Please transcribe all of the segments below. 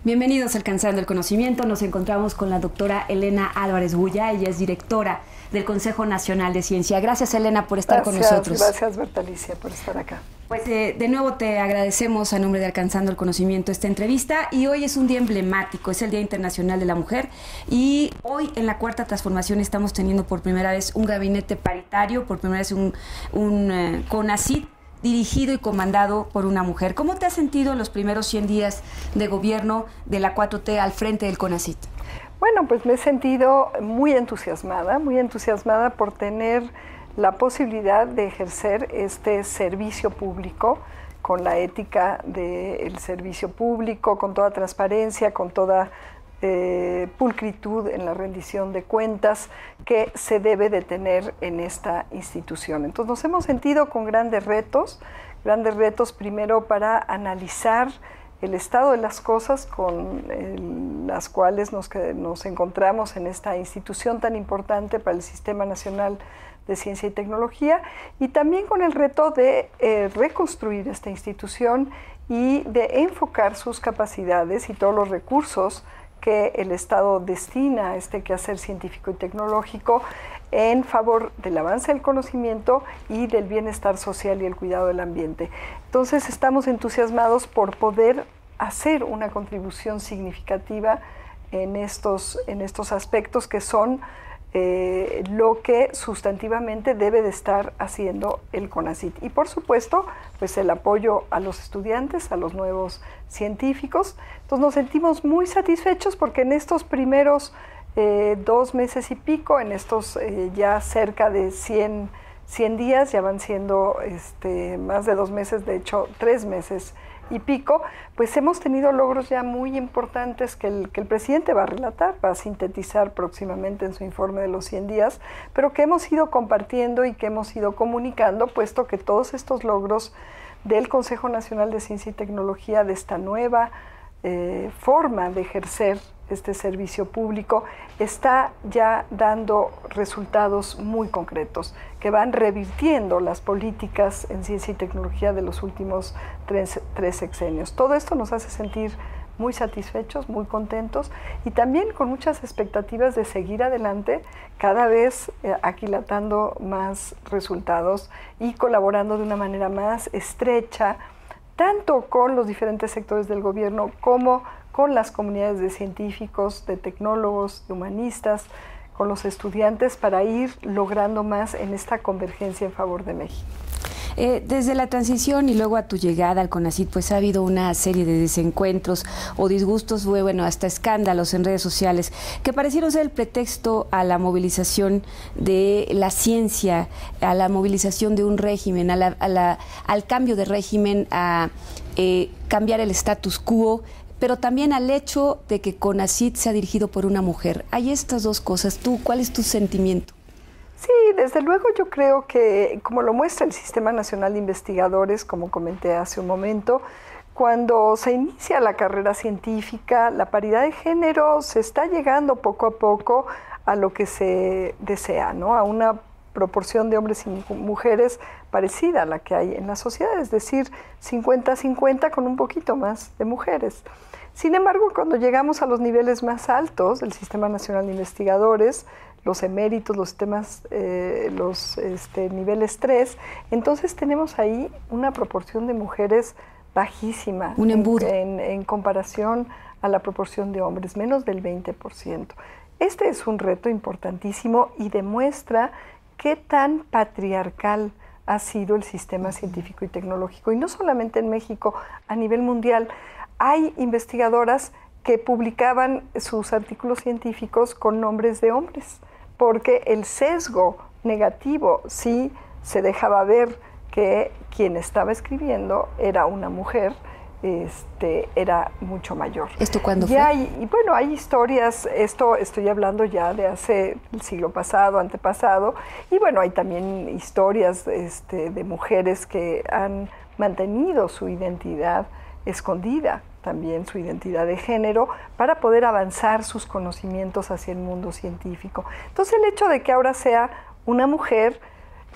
Bienvenidos a Alcanzando el Conocimiento. Nos encontramos con la doctora Elena Álvarez Bulla. Ella es directora del Consejo Nacional de Ciencia. Gracias, Elena, por estar con nosotros. Gracias, Bertalicia, por estar acá. Pues de nuevo te agradecemos a nombre de Alcanzando el Conocimiento esta entrevista, y hoy es un día emblemático, es el Día Internacional de la Mujer, y hoy en la Cuarta Transformación estamos teniendo por primera vez un gabinete paritario, por primera vez un CONACYT dirigido y comandado por una mujer. ¿Cómo te has sentido en los primeros 100 días de gobierno de la 4T al frente del CONACYT? Bueno, pues me he sentido muy entusiasmada por tener la posibilidad de ejercer este servicio público con la ética del servicio público, con toda transparencia, con toda pulcritud en la rendición de cuentas que se debe de tener en esta institución. Entonces nos hemos sentido con grandes retos primero para analizar el estado de las cosas con las cuales nos encontramos en esta institución tan importante para el Sistema Nacional de Ciencia y Tecnología, y también con el reto de reconstruir esta institución y de enfocar sus capacidades y todos los recursos que el Estado destina a este quehacer científico y tecnológico en favor del avance del conocimiento y del bienestar social y el cuidado del ambiente. Entonces estamos entusiasmados por poder hacer una contribución significativa en estos aspectos que son lo que sustantivamente debe de estar haciendo el CONACYT. Y por supuesto, pues el apoyo a los estudiantes, a los nuevos científicos. Entonces nos sentimos muy satisfechos porque en estos primeros 2 meses y pico, en estos ya cerca de 100 días, ya van siendo más de 2 meses, de hecho 3 meses y pico, pues hemos tenido logros ya muy importantes que el presidente va a relatar, va a sintetizar próximamente en su informe de los 100 días, pero que hemos ido compartiendo y que hemos ido comunicando, puesto que todos estos logros del Consejo Nacional de Ciencia y Tecnología, de esta nueva forma de ejercer este servicio público, está ya dando resultados muy concretos que van revirtiendo las políticas en ciencia y tecnología de los últimos 3 sexenios. Todo esto nos hace sentir muy satisfechos, muy contentos y también con muchas expectativas de seguir adelante, cada vez aquilatando más resultados y colaborando de una manera más estrecha, tanto con los diferentes sectores del gobierno como con las comunidades de científicos, de tecnólogos, de humanistas, con los estudiantes, para ir logrando más en esta convergencia en favor de México. Desde la transición y luego a tu llegada al CONACYT, pues ha habido una serie de desencuentros o disgustos, bueno, hasta escándalos en redes sociales, que parecieron ser el pretexto a la movilización de la ciencia, a la movilización de un régimen, al cambio de régimen, a cambiar el status quo, pero también al hecho de que CONACYT sea dirigido por una mujer. Hay estas dos cosas. ¿Cuál es tu sentimiento? Sí, desde luego yo creo que, como lo muestra el Sistema Nacional de Investigadores, como comenté hace un momento, cuando se inicia la carrera científica, la paridad de género se está llegando poco a poco a lo que se desea, ¿no? A una proporción de hombres y mujeres parecida a la que hay en la sociedad, es decir, 50-50 con un poquito más de mujeres. Sin embargo, cuando llegamos a los niveles más altos del Sistema Nacional de Investigadores, los eméritos, los niveles 3, entonces tenemos ahí una proporción de mujeres bajísima en comparación a la proporción de hombres, menos del 20%. Este es un reto importantísimo y demuestra qué tan patriarcal ha sido el sistema científico y tecnológico, y no solamente en México, a nivel mundial. Hay investigadoras que publicaban sus artículos científicos con nombres de hombres, porque el sesgo negativo sí se dejaba ver que quien estaba escribiendo era una mujer, era mucho mayor. ¿Esto cuándo fue? Bueno, hay historias, esto estoy hablando ya de hace el siglo pasado, antepasado, y bueno, hay también historias de mujeres que han mantenido su identidad escondida, también su identidad de género, para poder avanzar sus conocimientos hacia el mundo científico. Entonces el hecho de que ahora sea una mujer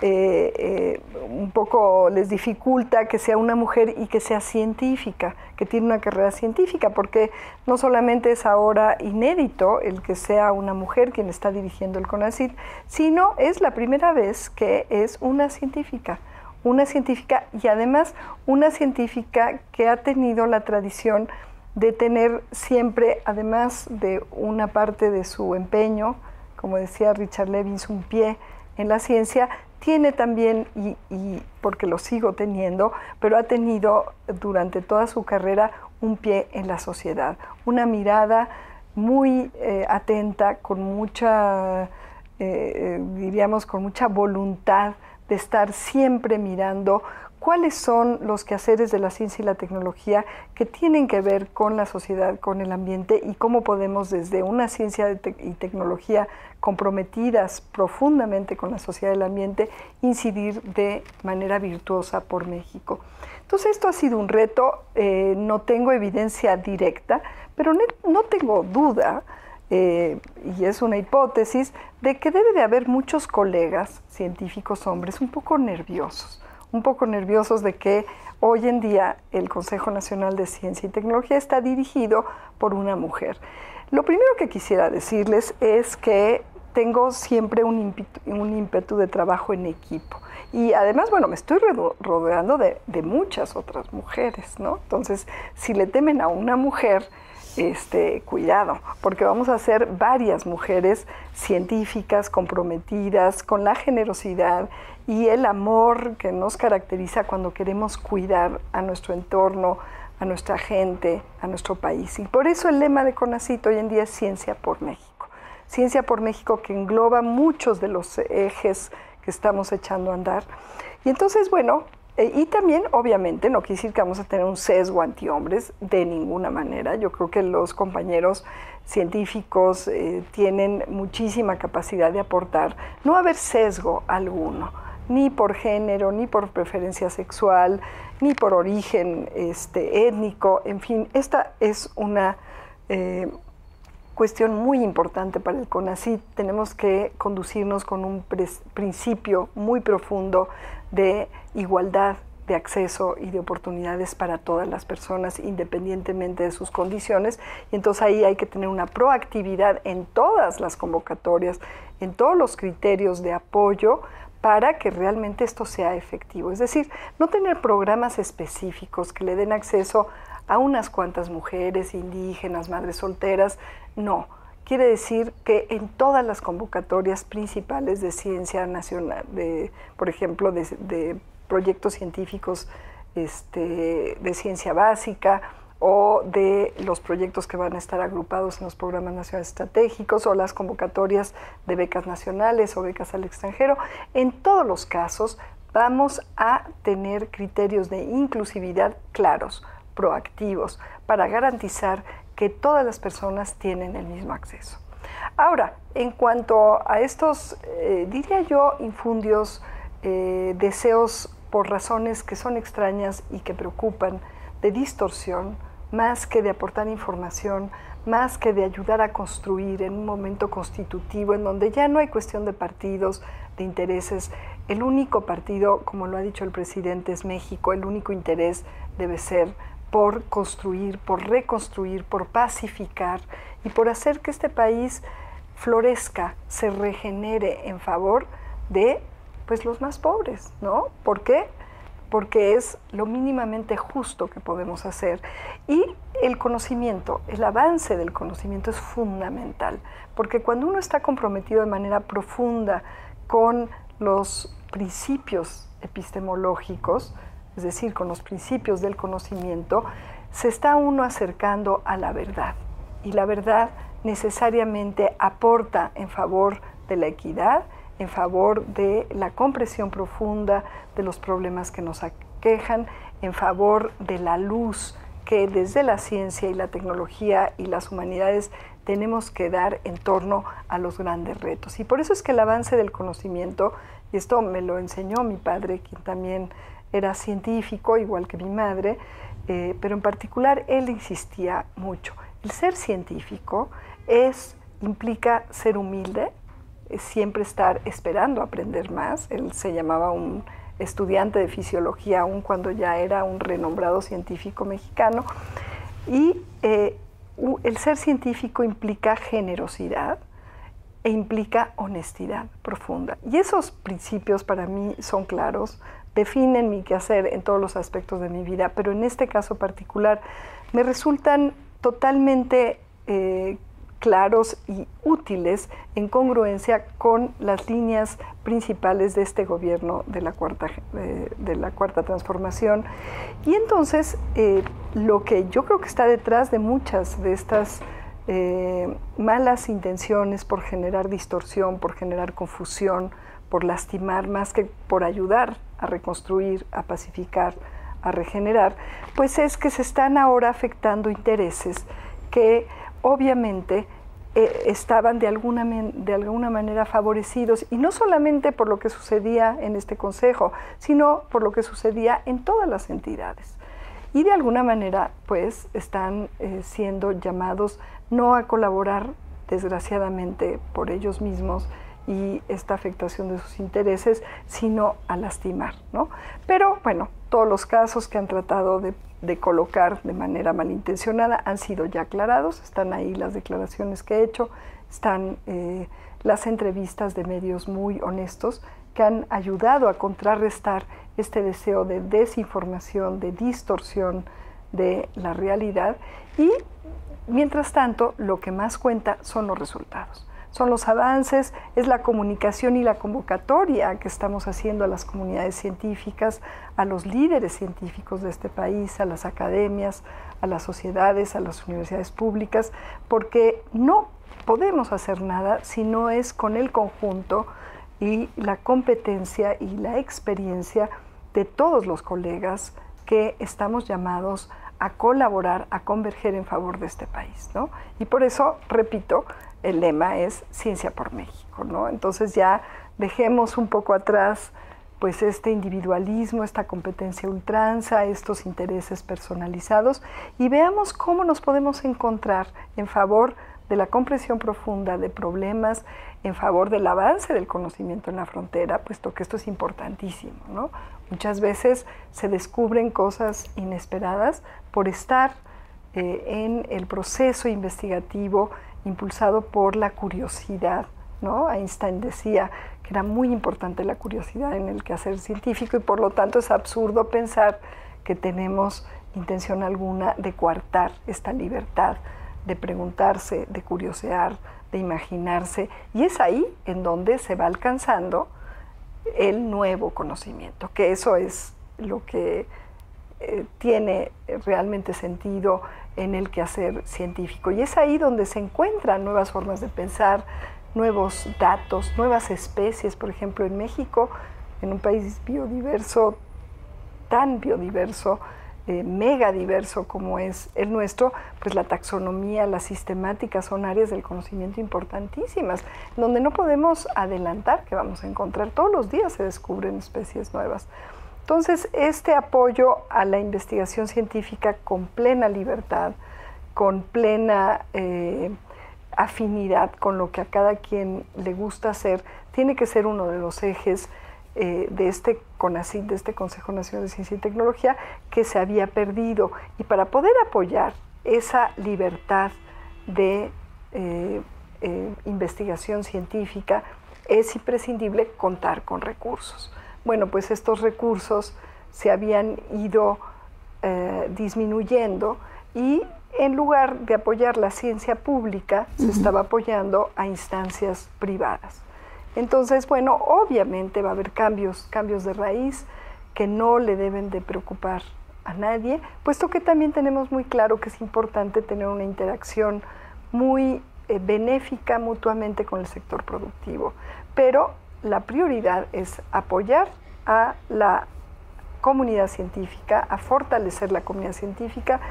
un poco les dificulta que sea una mujer y que sea científica, que tiene una carrera científica, porque no solamente es ahora inédito el que sea una mujer quien está dirigiendo el CONACYT, sino es la primera vez que es una científica y además una científica que ha tenido la tradición de tener siempre, además de una parte de su empeño, como decía Richard Levins, un pie en la ciencia, tiene también, y porque lo sigo teniendo, pero ha tenido durante toda su carrera un pie en la sociedad, una mirada muy atenta, con mucha, diríamos, con mucha voluntad de estar siempre mirando cuáles son los quehaceres de la ciencia y la tecnología que tienen que ver con la sociedad, con el ambiente, y cómo podemos desde una ciencia y tecnología comprometidas profundamente con la sociedad y el ambiente, incidir de manera virtuosa por México. Entonces esto ha sido un reto, no tengo evidencia directa, pero no tengo duda, y es una hipótesis, de que debe de haber muchos colegas científicos hombres un poco nerviosos de que hoy en día el Consejo Nacional de Ciencia y Tecnología está dirigido por una mujer. Lo primero que quisiera decirles es que tengo siempre un ímpetu de trabajo en equipo. Y además, bueno, me estoy rodeando de muchas otras mujeres, ¿no? Entonces, si le temen a una mujer, cuidado, porque vamos a ser varias mujeres científicas comprometidas con la generosidad y el amor que nos caracteriza cuando queremos cuidar a nuestro entorno, a nuestra gente, a nuestro país. Y por eso el lema de CONACYT hoy en día es Ciencia por México. Ciencia por México, que engloba muchos de los ejes que estamos echando a andar. Y entonces, bueno, y también, obviamente, no quiere decir que vamos a tener un sesgo antihombres de ninguna manera. Yo creo que los compañeros científicos tienen muchísima capacidad de aportar. No va a haber sesgo alguno, ni por género, ni por preferencia sexual, ni por origen étnico. En fin, esta es una cuestión muy importante para el CONACYT. Tenemos que conducirnos con un principio muy profundo de igualdad de acceso y de oportunidades para todas las personas, independientemente de sus condiciones. Y entonces ahí hay que tener una proactividad en todas las convocatorias, en todos los criterios de apoyo, para que realmente esto sea efectivo. Es decir, no tener programas específicos que le den acceso a unas cuantas mujeres, indígenas, madres solteras, no. Quiere decir que en todas las convocatorias principales de ciencia nacional, por ejemplo, de proyectos científicos de ciencia básica, o de los proyectos que van a estar agrupados en los programas nacionales estratégicos, o las convocatorias de becas nacionales o becas al extranjero, en todos los casos vamos a tener criterios de inclusividad claros, proactivos, para garantizar que todas las personas tienen el mismo acceso. Ahora, en cuanto a estos, diría yo, infundios, deseos por razones que son extrañas y que preocupan, de distorsión, más que de aportar información, más que de ayudar a construir en un momento constitutivo en donde ya no hay cuestión de partidos, de intereses. El único partido, como lo ha dicho el presidente, es México. El único interés debe ser por construir, por reconstruir, por pacificar y por hacer que este país florezca, se regenere en favor de pues, los más pobres, ¿no? ¿Por qué? Porque es lo mínimamente justo que podemos hacer. Y el conocimiento, el avance del conocimiento es fundamental, porque cuando uno está comprometido de manera profunda con los principios epistemológicos, es decir, con los principios del conocimiento, se está uno acercando a la verdad. Y la verdad necesariamente aporta en favor de la equidad, en favor de la comprensión profunda de los problemas que nos aquejan, en favor de la luz que desde la ciencia y la tecnología y las humanidades tenemos que dar en torno a los grandes retos. Y por eso es que el avance del conocimiento, y esto me lo enseñó mi padre, quien también era científico, igual que mi madre, pero en particular él insistía mucho. El ser científico implica ser humilde, siempre estar esperando aprender más. Él se llamaba un estudiante de fisiología, aun cuando ya era un renombrado científico mexicano. Y el ser científico implica generosidad e implica honestidad profunda. Y esos principios para mí son claros, definen mi quehacer en todos los aspectos de mi vida, pero en este caso particular me resultan totalmente claros y útiles en congruencia con las líneas principales de este gobierno de la Cuarta Transformación. Y entonces, lo que yo creo que está detrás de muchas de estas malas intenciones por generar distorsión, por generar confusión, por lastimar más que por ayudar a reconstruir, a pacificar, a regenerar, pues es que se están ahora afectando intereses que obviamente estaban de alguna manera favorecidos, y no solamente por lo que sucedía en este consejo, sino por lo que sucedía en todas las entidades. Y de alguna manera pues están siendo llamados no a colaborar, desgraciadamente por ellos mismos y esta afectación de sus intereses, sino a lastimar, ¿no? Pero bueno, todos los casos que han tratado de colocar de manera malintencionada han sido ya aclarados, están ahí las declaraciones que he hecho, están las entrevistas de medios muy honestos que han ayudado a contrarrestar este deseo de desinformación, de distorsión de la realidad, y mientras tanto lo que más cuenta son los resultados. Son los avances, es la comunicación y la convocatoria que estamos haciendo a las comunidades científicas, a los líderes científicos de este país, a las academias, a las sociedades, a las universidades públicas, porque no podemos hacer nada si no es con el conjunto y la competencia y la experiencia de todos los colegas que estamos llamados a colaborar, a converger en favor de este país, ¿no? Y por eso, repito, el lema es Ciencia por México, ¿no? Entonces ya dejemos un poco atrás pues este individualismo, esta competencia a ultranza, estos intereses personalizados, y veamos cómo nos podemos encontrar en favor de la comprensión profunda de problemas, en favor del avance del conocimiento en la frontera, puesto que esto es importantísimo, ¿no? Muchas veces se descubren cosas inesperadas por estar en el proceso investigativo impulsado por la curiosidad, ¿no? Einstein decía que era muy importante la curiosidad en el quehacer científico, y por lo tanto es absurdo pensar que tenemos intención alguna de coartar esta libertad de preguntarse, de curiosear, de imaginarse, y es ahí en donde se va alcanzando el nuevo conocimiento, que eso es lo que tiene realmente sentido en el quehacer científico, y es ahí donde se encuentran nuevas formas de pensar, nuevos datos, nuevas especies. Por ejemplo, en México, en un país biodiverso, tan biodiverso, mega diverso como es el nuestro, pues la taxonomía, la sistemática son áreas del conocimiento importantísimas, donde no podemos adelantar que vamos a encontrar. Todos los días se descubren especies nuevas. Entonces, este apoyo a la investigación científica con plena libertad, con plena afinidad con lo que a cada quien le gusta hacer, tiene que ser uno de los ejes de este CONACYT, de este Consejo Nacional de Ciencia y Tecnología, que se había perdido. Y para poder apoyar esa libertad de investigación científica es imprescindible contar con recursos. Bueno, pues estos recursos se habían ido disminuyendo, y en lugar de apoyar la ciencia pública, se estaba apoyando a instancias privadas. Entonces, bueno, obviamente va a haber cambios de raíz que no le deben de preocupar a nadie, puesto que también tenemos muy claro que es importante tener una interacción muy benéfica mutuamente con el sector productivo. Pero la prioridad es apoyar a la comunidad científica, a fortalecer la comunidad científica,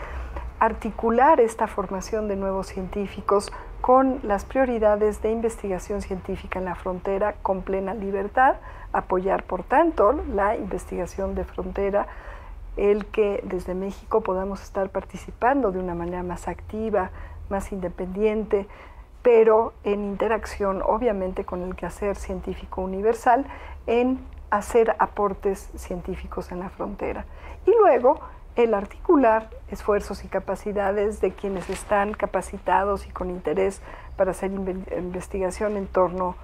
articular esta formación de nuevos científicos con las prioridades de investigación científica en la frontera con plena libertad, apoyar por tanto la investigación de frontera, el que desde México podamos estar participando de una manera más activa, más independiente, pero en interacción obviamente con el quehacer científico universal, en hacer aportes científicos en la frontera. Y luego el articular esfuerzos y capacidades de quienes están capacitados y con interés para hacer investigación en torno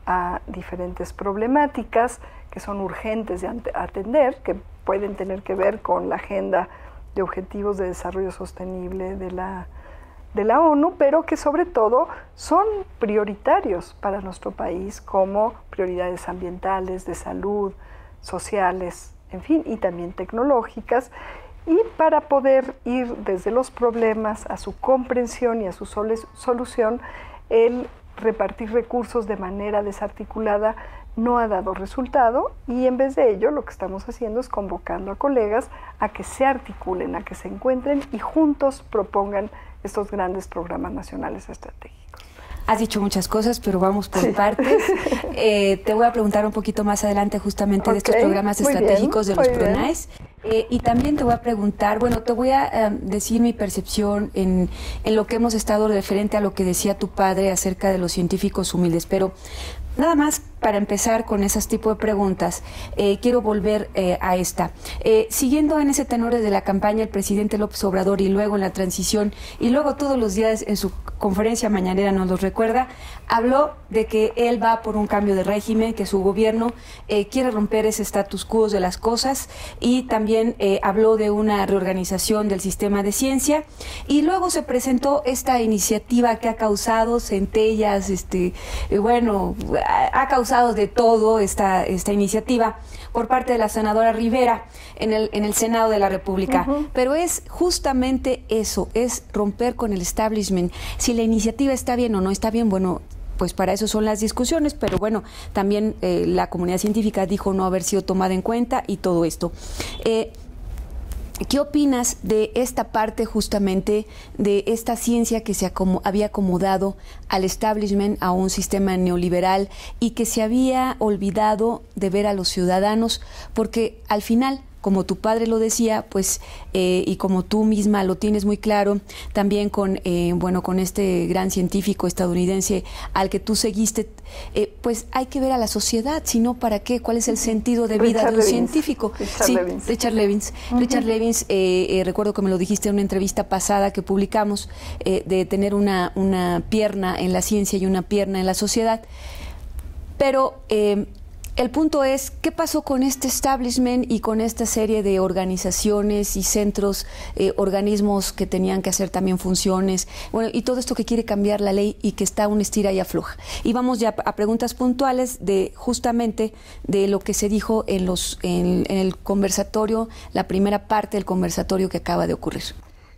a diferentes problemáticas que son urgentes de atender, que pueden tener que ver con la agenda de objetivos de desarrollo sostenible de la ONU, pero que sobre todo son prioritarios para nuestro país como prioridades ambientales, de salud, sociales, en fin, y también tecnológicas, y para poder ir desde los problemas a su comprensión y a su solución, el repartir recursos de manera desarticulada no ha dado resultado, y en vez de ello lo que estamos haciendo es convocando a colegas a que se articulen, a que se encuentren y juntos propongan estos grandes programas nacionales estratégicos. Has dicho muchas cosas, pero vamos por partes. Te voy a preguntar un poquito más adelante justamente de estos programas estratégicos de los PRONAES. Y también te voy a preguntar, bueno, te voy a decir mi percepción en lo que hemos estado referente a lo que decía tu padre acerca de los científicos humildes, pero nada más para empezar con esos tipos de preguntas, quiero volver a esta. Siguiendo en ese tenor desde la campaña el presidente López Obrador y luego en la transición y luego todos los días en su conferencia mañanera nos lo recuerda, habló de que él va por un cambio de régimen, que su gobierno quiere romper ese status quo de las cosas, y también habló de una reorganización del sistema de ciencia, y luego se presentó esta iniciativa que ha causado centellas, bueno, ha causado de todo esta iniciativa por parte de la senadora Rivera en el Senado de la República. Pero es justamente eso, es romper con el establishment. Si la iniciativa está bien o no está bien, bueno, pues para eso son las discusiones, pero bueno, también la comunidad científica dijo no haber sido tomada en cuenta y todo esto. ¿Qué opinas de esta parte justamente de esta ciencia que se había acomodado al establishment, a un sistema neoliberal, y que se había olvidado de ver a los ciudadanos? Porque al final, como tu padre lo decía, pues, y como tú misma lo tienes muy claro, también con, bueno, con este gran científico estadounidense al que tú seguiste, pues hay que ver a la sociedad, si no, ¿para qué? ¿Cuál es el sentido de vida de un científico? Richard Levins. Richard Levins, recuerdo que me lo dijiste en una entrevista pasada que publicamos, de tener una pierna en la ciencia y una pierna en la sociedad, pero el punto es, ¿qué pasó con este establishment y con esta serie de organizaciones y centros, organismos que tenían que hacer también funciones, bueno, y todo esto que quiere cambiar la ley y que está un estira y afloja? Y vamos ya a preguntas puntuales de justamente de lo que se dijo en el conversatorio, la primera parte del conversatorio que acaba de ocurrir.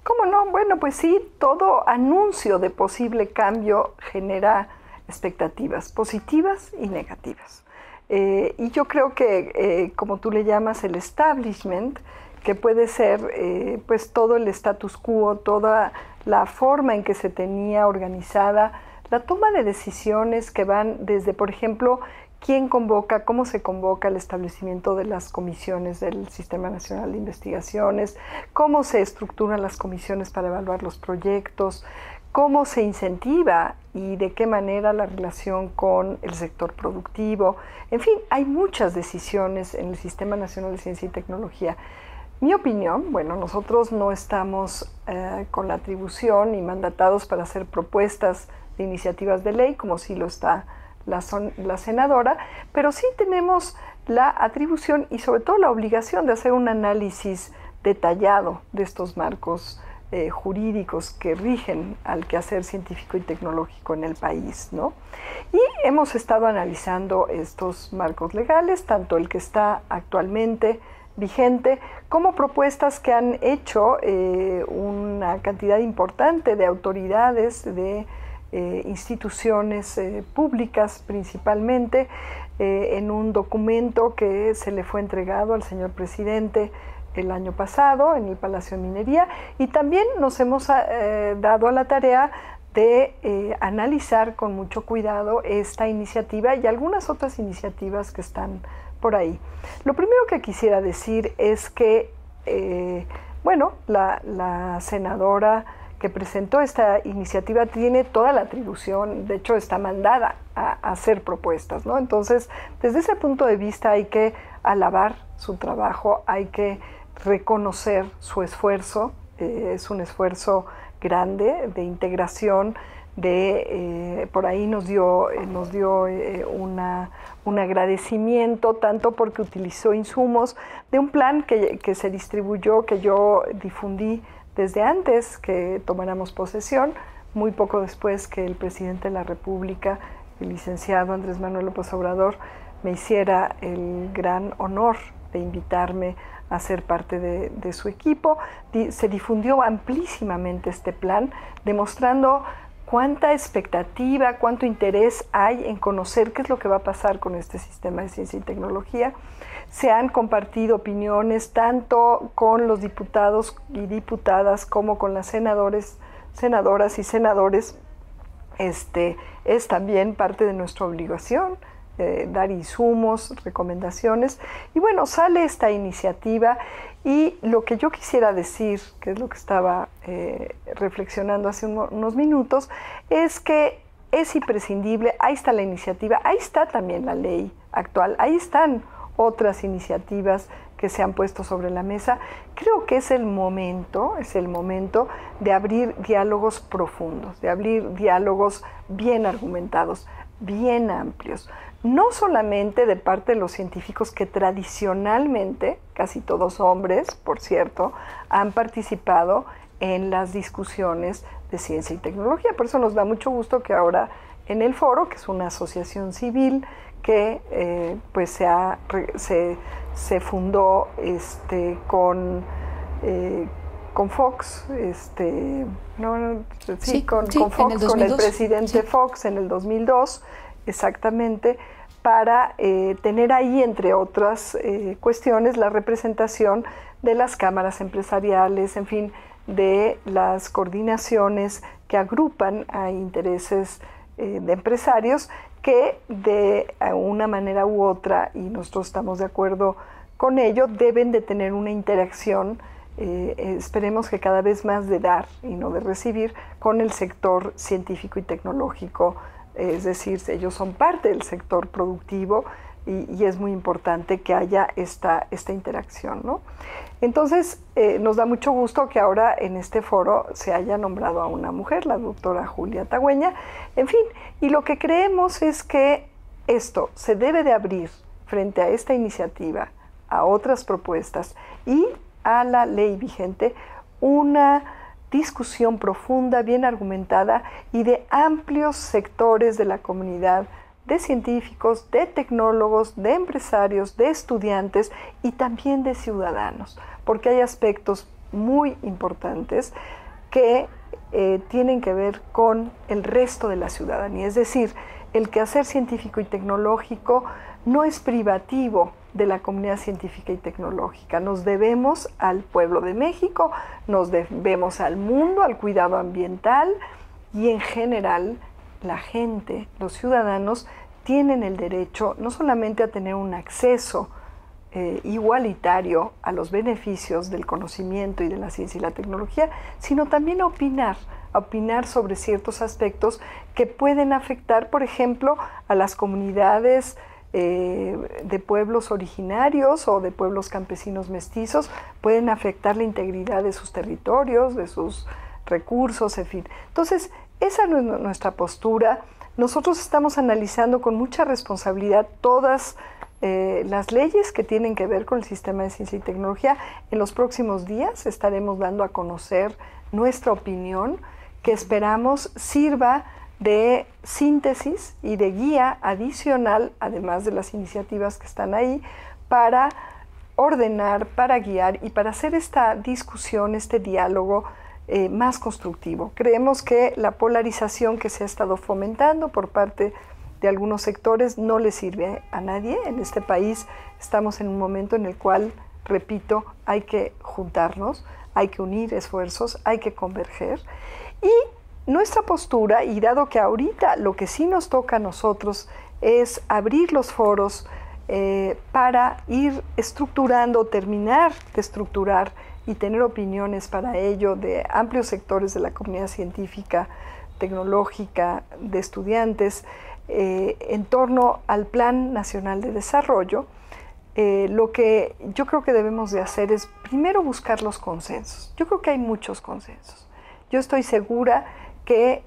¿Cómo no? Bueno, pues sí, todo anuncio de posible cambio genera expectativas positivas y negativas. Y yo creo que, como tú le llamas, el establishment, que puede ser pues todo el status quo, toda la forma en que se tenía organizada, la toma de decisiones que van desde, por ejemplo, quién convoca, cómo se convoca el establecimiento de las comisiones del Sistema Nacional de Investigaciones, cómo se estructuran las comisiones para evaluar los proyectos, cómo se incentiva y de qué manera la relación con el sector productivo. En fin, hay muchas decisiones en el Sistema Nacional de Ciencia y Tecnología. Mi opinión, bueno, nosotros no estamos con la atribución ni mandatados para hacer propuestas de iniciativas de ley, como sí lo está la senadora, pero sí tenemos la atribución y sobre todo la obligación de hacer un análisis detallado de estos marcos jurídicos que rigen al quehacer científico y tecnológico en el país, ¿no? Y hemos estado analizando estos marcos legales, tanto el que está actualmente vigente, como propuestas que han hecho una cantidad importante de autoridades, de instituciones públicas principalmente, en un documento que se le fue entregado al señor presidente el año pasado en el Palacio de Minería, y también nos hemos dado a la tarea de analizar con mucho cuidado esta iniciativa y algunas otras iniciativas que están por ahí. Lo primero que quisiera decir es que, bueno, la senadora que presentó esta iniciativa tiene toda la atribución, de hecho está mandada a hacer propuestas, ¿no? Entonces, desde ese punto de vista hay que alabar su trabajo, hay que reconocer su esfuerzo, es un esfuerzo grande de integración, por ahí nos dio un agradecimiento, tanto porque utilizó insumos de un plan que se distribuyó, que yo difundí desde antes que tomáramos posesión, muy poco después que el presidente de la República, el licenciado Andrés Manuel López Obrador, me hiciera el gran honor de invitarme a ser parte de su equipo. Se difundió amplísimamente este plan, demostrando cuánta expectativa, cuánto interés hay en conocer qué es lo que va a pasar con este sistema de ciencia y tecnología. Se han compartido opiniones tanto con los diputados y diputadas como con las senadoras y senadores. Es también parte de nuestra obligación dar insumos, recomendaciones. Y bueno, sale esta iniciativa y lo que yo quisiera decir, que es lo que estaba reflexionando hace unos minutos, es que es imprescindible, ahí está la iniciativa, ahí está también la ley actual, ahí están otras iniciativas que se han puesto sobre la mesa. Creo que es el momento de abrir diálogos profundos, de abrir diálogos bien argumentados, bien amplios. No solamente de parte de los científicos que tradicionalmente, casi todos hombres, por cierto, han participado en las discusiones de ciencia y tecnología. Por eso nos da mucho gusto que ahora en el foro, que es una asociación civil que pues se fundó con Fox, con Fox, con el presidente Fox en el 2002, exactamente, para tener ahí, entre otras cuestiones, la representación de las cámaras empresariales, en fin, de las coordinaciones que agrupan a intereses de empresarios que de una manera u otra, y nosotros estamos de acuerdo con ello, deben de tener una interacción, esperemos que cada vez más de dar y no de recibir, con el sector científico y tecnológico. Es decir, ellos son parte del sector productivo y es muy importante que haya esta interacción, ¿no? Entonces, nos da mucho gusto que ahora en este foro se haya nombrado a una mujer, la doctora Julia Tagüeña. En fin, y lo que creemos es que esto se debe de abrir frente a esta iniciativa, a otras propuestas y a la ley vigente, una discusión profunda, bien argumentada y de amplios sectores de la comunidad, de científicos, de tecnólogos, de empresarios, de estudiantes y también de ciudadanos, porque hay aspectos muy importantes que tienen que ver con el resto de la ciudadanía. Es decir, el quehacer científico y tecnológico no es privativo de la comunidad científica y tecnológica. Nos debemos al pueblo de México, nos debemos al mundo, al cuidado ambiental y en general la gente, los ciudadanos, tienen el derecho no solamente a tener un acceso igualitario a los beneficios del conocimiento y de la ciencia y la tecnología, sino también a opinar sobre ciertos aspectos que pueden afectar, por ejemplo, a las comunidades de pueblos originarios o de pueblos campesinos mestizos, pueden afectar la integridad de sus territorios, de sus recursos, en fin. Entonces, esa no es nuestra postura. Nosotros estamos analizando con mucha responsabilidad todas las leyes que tienen que ver con el sistema de ciencia y tecnología. En los próximos días estaremos dando a conocer nuestra opinión, que esperamos sirva de síntesis y de guía adicional, además de las iniciativas que están ahí, para ordenar, para guiar y para hacer esta discusión, este diálogo más constructivo. Creemos que la polarización que se ha estado fomentando por parte de algunos sectores no le sirve a nadie. En este país estamos en un momento en el cual, repito, hay que juntarnos, hay que unir esfuerzos, hay que converger. Y nuestra postura, y dado que ahorita lo que sí nos toca a nosotros es abrir los foros para ir estructurando, terminar de estructurar y tener opiniones para ello de amplios sectores de la comunidad científica, tecnológica, de estudiantes, en torno al Plan Nacional de Desarrollo, lo que yo creo que debemos de hacer es primero buscar los consensos. Yo creo que hay muchos consensos. Yo estoy segura que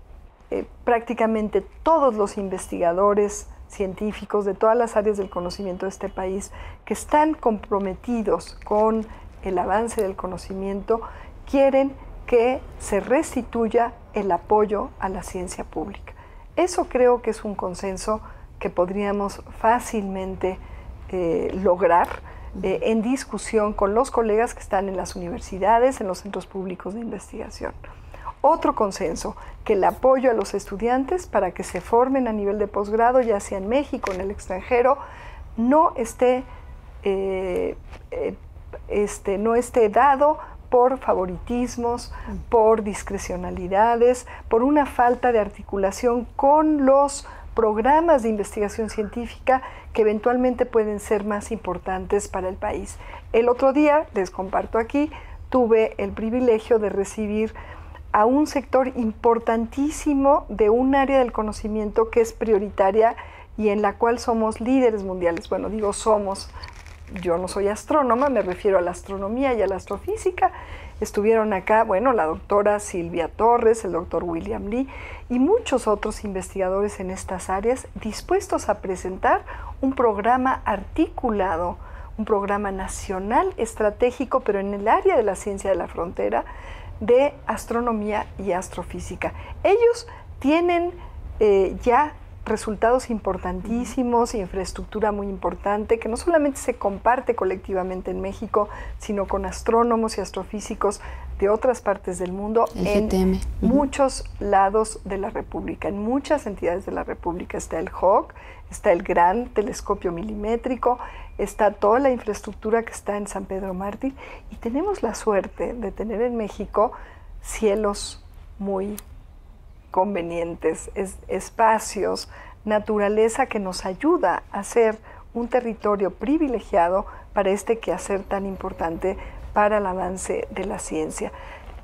prácticamente todos los investigadores científicos de todas las áreas del conocimiento de este país que están comprometidos con el avance del conocimiento quieren que se restituya el apoyo a la ciencia pública. Eso creo que es un consenso que podríamos fácilmente lograr en discusión con los colegas que están en las universidades, en los centros públicos de investigación. Otro consenso, que el apoyo a los estudiantes para que se formen a nivel de posgrado, ya sea en México o en el extranjero, no esté dado por favoritismos, por discrecionalidades, por una falta de articulación con los programas de investigación científica que eventualmente pueden ser más importantes para el país. El otro día, les comparto aquí, tuve el privilegio de recibir a un sector importantísimo de un área del conocimiento que es prioritaria y en la cual somos líderes mundiales. Bueno, digo somos, yo no soy astrónoma, me refiero a la astronomía y a la astrofísica. Estuvieron acá, bueno, la doctora Silvia Torres, el doctor William Lee y muchos otros investigadores en estas áreas dispuestos a presentar un programa articulado, un programa nacional estratégico, pero en el área de la ciencia de la frontera, de astronomía y astrofísica. Ellos tienen ya resultados importantísimos, infraestructura muy importante, que no solamente se comparte colectivamente en México, sino con astrónomos y astrofísicos de otras partes del mundo, en muchos lados de la República, en muchas entidades de la República. Está el HOC, está el Gran Telescopio Milimétrico, está toda la infraestructura que está en San Pedro Mártir, y tenemos la suerte de tener en México cielos muy convenientes, espacios, naturaleza que nos ayuda a ser un territorio privilegiado para este quehacer tan importante para el avance de la ciencia,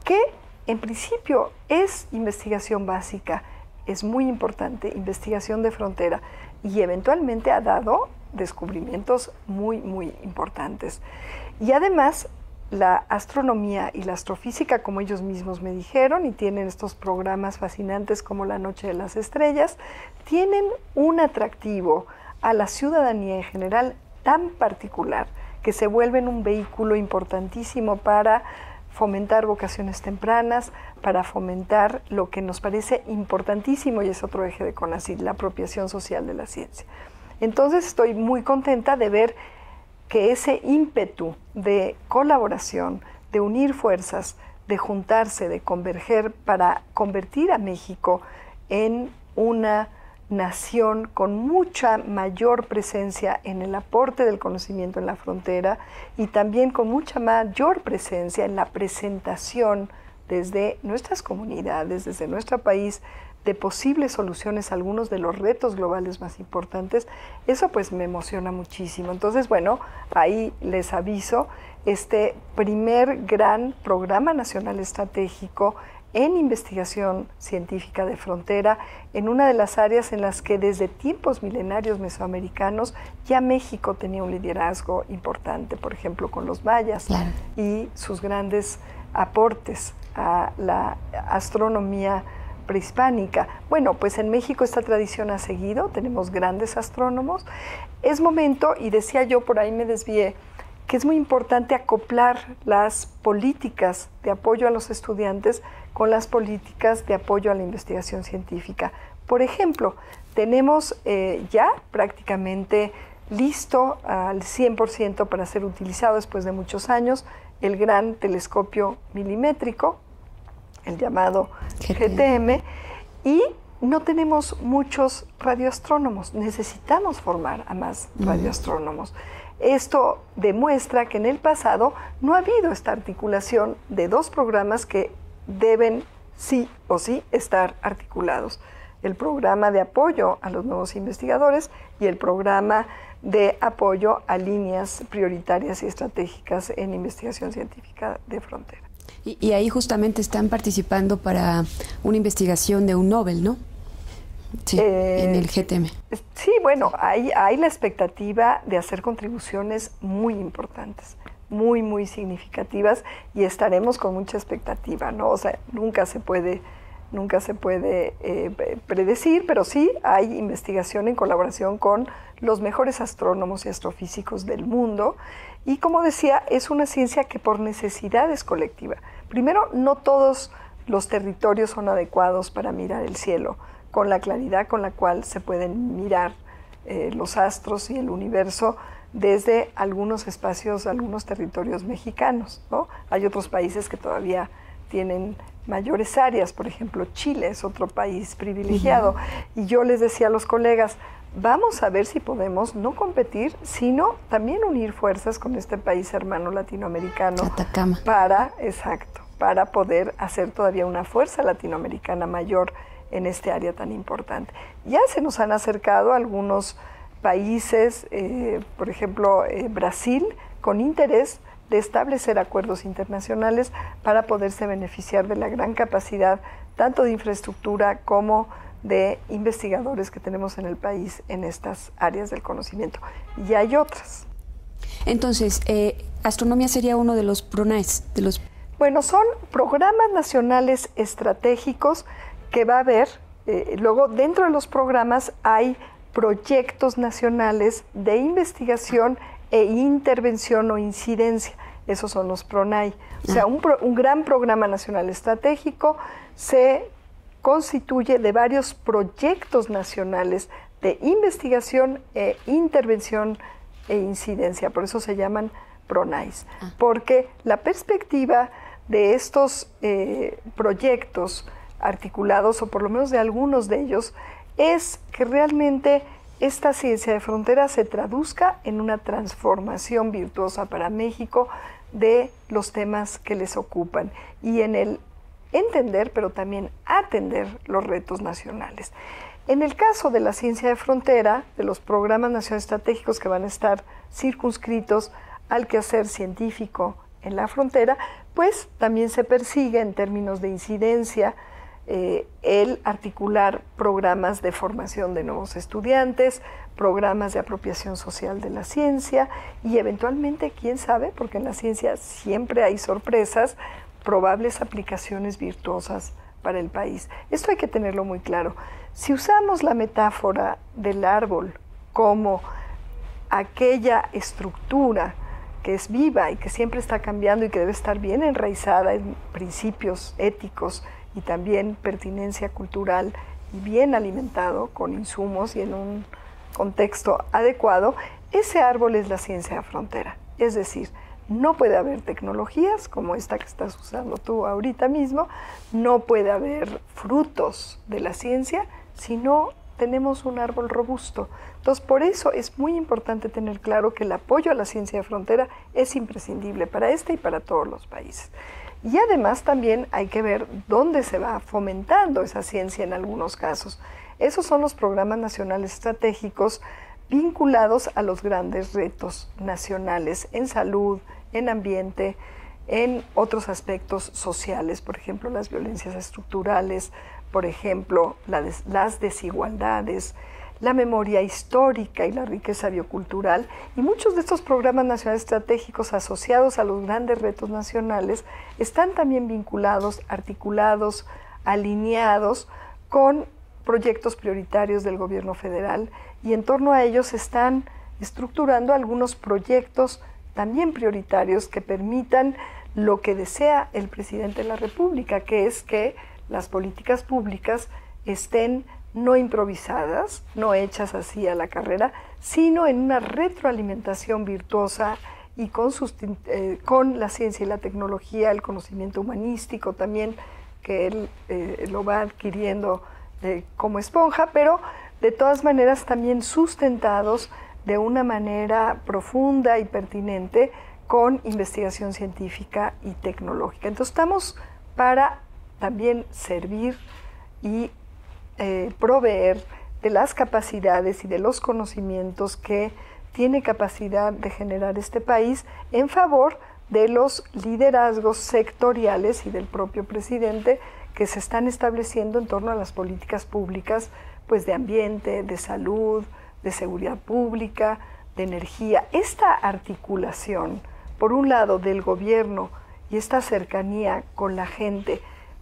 que en principio es investigación básica, es muy importante, investigación de frontera, y eventualmente ha dado descubrimientos muy, muy importantes. Y además, la astronomía y la astrofísica, como ellos mismos me dijeron, y tienen estos programas fascinantes como La Noche de las Estrellas, tienen un atractivo a la ciudadanía en general tan particular que se vuelven un vehículo importantísimo para fomentar vocaciones tempranas, para fomentar lo que nos parece importantísimo, y es otro eje de CONACYT, la apropiación social de la ciencia. Entonces estoy muy contenta de ver que ese ímpetu de colaboración, de unir fuerzas, de juntarse, de converger para convertir a México en una nación con mucha mayor presencia en el aporte del conocimiento en la frontera y también con mucha mayor presencia en la presentación desde nuestras comunidades, desde nuestro país, de posibles soluciones a algunos de los retos globales más importantes. Eso pues me emociona muchísimo. Entonces, bueno, ahí les aviso, este primer gran programa nacional estratégico en investigación científica de frontera, en una de las áreas en las que desde tiempos milenarios mesoamericanos ya México tenía un liderazgo importante, por ejemplo, con los mayas, claro, y sus grandes aportes a la astronomía prehispánica. Bueno, pues en México esta tradición ha seguido, tenemos grandes astrónomos. Es momento, y decía yo, por ahí me desvié, que es muy importante acoplar las políticas de apoyo a los estudiantes con las políticas de apoyo a la investigación científica. Por ejemplo, tenemos ya prácticamente listo al 100% para ser utilizado después de muchos años el Gran Telescopio Milimétrico, el llamado GTM, y no tenemos muchos radioastrónomos. Necesitamos formar a más radioastrónomos. Esto demuestra que en el pasado no ha habido esta articulación de dos programas que deben sí o sí estar articulados. el programa de apoyo a los nuevos investigadores y el programa de apoyo a líneas prioritarias y estratégicas en investigación científica de frontera. Y ahí justamente están participando para una investigación de un Nobel, ¿no? Sí, en el GTM. Sí, bueno, hay la expectativa de hacer contribuciones muy importantes, muy, muy significativas, y estaremos con mucha expectativa, ¿no? O sea, nunca se puede predecir, pero sí hay investigación en colaboración con los mejores astrónomos y astrofísicos del mundo. Y como decía, es una ciencia que por necesidad es colectiva. Primero, no todos los territorios son adecuados para mirar el cielo con la claridad con la cual se pueden mirar los astros y el universo desde algunos espacios, algunos territorios mexicanos, ¿no? Hay otros países que todavía tienen mayores áreas, por ejemplo, Chile es otro país privilegiado. Y yo les decía a los colegas, vamos a ver si podemos no competir, sino también unir fuerzas con este país hermano latinoamericano. Atacama. Para poder hacer todavía una fuerza latinoamericana mayor en este área tan importante. Ya se nos han acercado algunos países, por ejemplo, Brasil, con interés de establecer acuerdos internacionales para poderse beneficiar de la gran capacidad tanto de infraestructura como de investigadores que tenemos en el país en estas áreas del conocimiento. Y hay otras. Entonces, astronomía sería uno de los PRONAES, Bueno, son programas nacionales estratégicos que va a haber. Luego, dentro de los programas hay proyectos nacionales de investigación e intervención o incidencia. Esos son los PRONAE. O sea, un gran programa nacional estratégico se constituye de varios proyectos nacionales de investigación, intervención e incidencia. Por eso se llaman PRONAEs. Porque la perspectiva de estos proyectos articulados, o por lo menos de algunos de ellos, es que realmente esta ciencia de frontera se traduzca en una transformación virtuosa para México de los temas que les ocupan y en el entender, pero también atender los retos nacionales. En el caso de la ciencia de frontera, de los programas nacionales estratégicos que van a estar circunscritos al quehacer científico en la frontera, pues también se persigue en términos de incidencia el articular programas de formación de nuevos estudiantes, programas de apropiación social de la ciencia y eventualmente, quién sabe, porque en la ciencia siempre hay sorpresas, probables aplicaciones virtuosas para el país. Esto hay que tenerlo muy claro. Si usamos la metáfora del árbol como aquella estructura que es viva y que siempre está cambiando y que debe estar bien enraizada en principios éticos y también pertinencia cultural y bien alimentado con insumos y en un contexto adecuado, ese árbol es la ciencia de frontera. Es decir, no puede haber tecnologías como esta que estás usando tú ahorita mismo, no puede haber frutos de la ciencia si no tenemos un árbol robusto. Entonces, por eso es muy importante tener claro que el apoyo a la ciencia de frontera es imprescindible para este y para todos los países. Y además también hay que ver dónde se va fomentando esa ciencia en algunos casos. Esos son los programas nacionales estratégicos vinculados a los grandes retos nacionales en salud, en ambiente, en otros aspectos sociales, por ejemplo, las violencias estructurales, por ejemplo, las desigualdades, la memoria histórica y la riqueza biocultural, y muchos de estos programas nacionales estratégicos asociados a los grandes retos nacionales están también vinculados, articulados, alineados con proyectos prioritarios del gobierno federal, y en torno a ellos están estructurando algunos proyectos también prioritarios que permitan lo que desea el presidente de la República, que es que las políticas públicas estén no improvisadas, no hechas así a la carrera, sino en una retroalimentación virtuosa y con la ciencia y la tecnología, el conocimiento humanístico también, que él lo va adquiriendo como esponja, pero de todas maneras también sustentados de una manera profunda y pertinente con investigación científica y tecnológica. Entonces estamos para también servir y proveer de las capacidades y de los conocimientos que tiene capacidad de generar este país en favor de los liderazgos sectoriales y del propio presidente que se están estableciendo en torno a las políticas públicas, pues de ambiente, de salud, de seguridad pública, de energía. Esta articulación, por un lado, del gobierno y esta cercanía con la gente,